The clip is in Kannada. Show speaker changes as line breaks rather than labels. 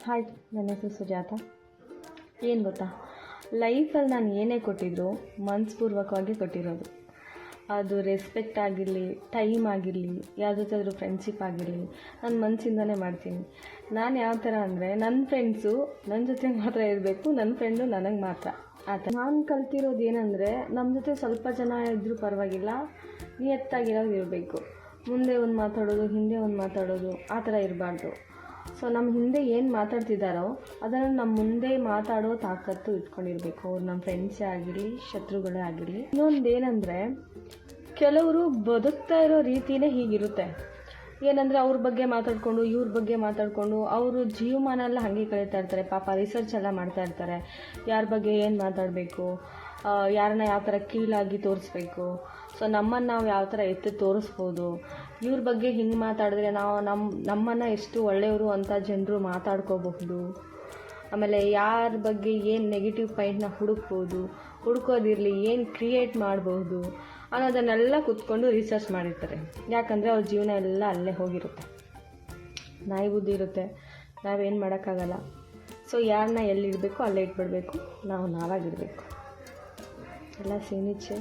ಹಾಯ್, ನನ್ನ ಹೆಸರು ಸುಜಾತ. ಏನು ಗೊತ್ತಾ, ಲೈಫಲ್ಲಿ ನಾನು ಏನೇ ಕೊಟ್ಟಿದ್ರು ಮನಸ್ಪೂರ್ವಕವಾಗಿ ಕೊಟ್ಟಿರೋದು. ಅದು ರೆಸ್ಪೆಕ್ಟ್ ಆಗಿರಲಿ, ಟೈಮ್ ಆಗಿರಲಿ, ಯಾರ ಜೊತೆ ಫ್ರೆಂಡ್ಶಿಪ್ ಆಗಿರಲಿ, ನಾನು ಮನಸ್ಸಿಂದನೇ ಮಾಡ್ತೀನಿ. ನಾನು ಯಾವ ಥರ ಅಂದರೆ, ನನ್ನ ಫ್ರೆಂಡ್ಸು ನನ್ನ ಜೊತೆ ಮಾತ್ರ ಇರಬೇಕು, ನನ್ನ ಫ್ರೆಂಡು ನನಗೆ ಮಾತ್ರ. ಆ ಥರ ನಾನು ಕಲ್ತಿರೋದು ಏನಂದರೆ, ನಮ್ಮ ಜೊತೆ ಸ್ವಲ್ಪ ಜನ ಇದ್ದರೂ ಪರವಾಗಿಲ್ಲ, ನಿಯತ್ತಾಗಿರೋದು ಇರಬೇಕು. ಮುಂದೆ ಒಂದು ಮಾತಾಡೋದು, ಹಿಂದೆ ಒಂದು ಮಾತಾಡೋದು, ಆ ಥರ ಇರಬಾರ್ದು. ಸೊ ನಮ್ಮ ಹಿಂದೆ ಏನು ಮಾತಾಡ್ತಿದ್ದಾರೋ ಅದನ್ನು ನಮ್ಮ ಮುಂದೆ ಮಾತಾಡೋ ತಾಕತ್ತು ಇಟ್ಕೊಂಡಿರಬೇಕು. ಅವ್ರು ನಮ್ಮ ಫ್ರೆಂಡ್ಸೇ ಆಗಿರಲಿ, ಶತ್ರುಗಳೇ ಆಗಿರಲಿ. ಇನ್ನೊಂದು ಏನಂದರೆ, ಕೆಲವರು ಬದುಕ್ತಾ ಇರೋ ರೀತಿಯೇ ಹೀಗಿರುತ್ತೆ. ಏನಂದರೆ, ಅವ್ರ ಬಗ್ಗೆ ಮಾತಾಡಿಕೊಂಡು ಇವ್ರ ಬಗ್ಗೆ ಮಾತಾಡಿಕೊಂಡು ಅವರು ಜೀವಮಾನ ಎಲ್ಲ ಹಾಗೆ ಕಳೀತಾ ಇರ್ತಾರೆ. ಪಾಪ ರಿಸರ್ಚ್ ಎಲ್ಲ ಮಾಡ್ತಾ ಇರ್ತಾರೆ, ಯಾರ ಬಗ್ಗೆ ಏನು ಮಾತಾಡಬೇಕು, ಯಾರನ್ನ ಯಾವ ಥರ ಕೀಳಾಗಿ ತೋರಿಸ್ಬೇಕು, ಸೊ ನಮ್ಮನ್ನು ನಾವು ಯಾವ ಥರ ಎತ್ತಿ ತೋರಿಸ್ಬೋದು, ಇವ್ರ ಬಗ್ಗೆ ಹಿಂಗೆ ಮಾತಾಡಿದ್ರೆ ನಾವು ನಮ್ಮನ್ನು ಎಷ್ಟು ಒಳ್ಳೆಯವರು ಅಂತ ಜನರು ಮಾತಾಡ್ಕೋಬಹುದು. ಆಮೇಲೆ ಯಾರ ಬಗ್ಗೆ ಏನು ನೆಗೆಟಿವ್ ಪಾಯಿಂಟ್ನ ಹುಡುಕೋದಿರಲಿ, ಏನು ಕ್ರಿಯೇಟ್ ಮಾಡಬಹುದು ಅನ್ನೋದನ್ನೆಲ್ಲ ಕೂತ್ಕೊಂಡು ರಿಸರ್ಚ್ ಮಾಡಿರ್ತಾರೆ. ಯಾಕಂದರೆ ಅವ್ರ ಜೀವನ ಎಲ್ಲ ಅಲ್ಲೇ ಹೋಗಿರುತ್ತೆ, ನಾಯಿ ಬುದ್ಧಿ ಇರುತ್ತೆ, ನಾವೇನು ಮಾಡೋಕ್ಕಾಗಲ್ಲ. ಸೊ ಯಾರನ್ನ ಎಲ್ಲಿಡಬೇಕು ಅಲ್ಲೇ ಇಟ್ಬಿಡಬೇಕು, ನಾವಾಗಿರಬೇಕು. ಎಲ್ಲ ಸೀನಿಚ್ಚೆ.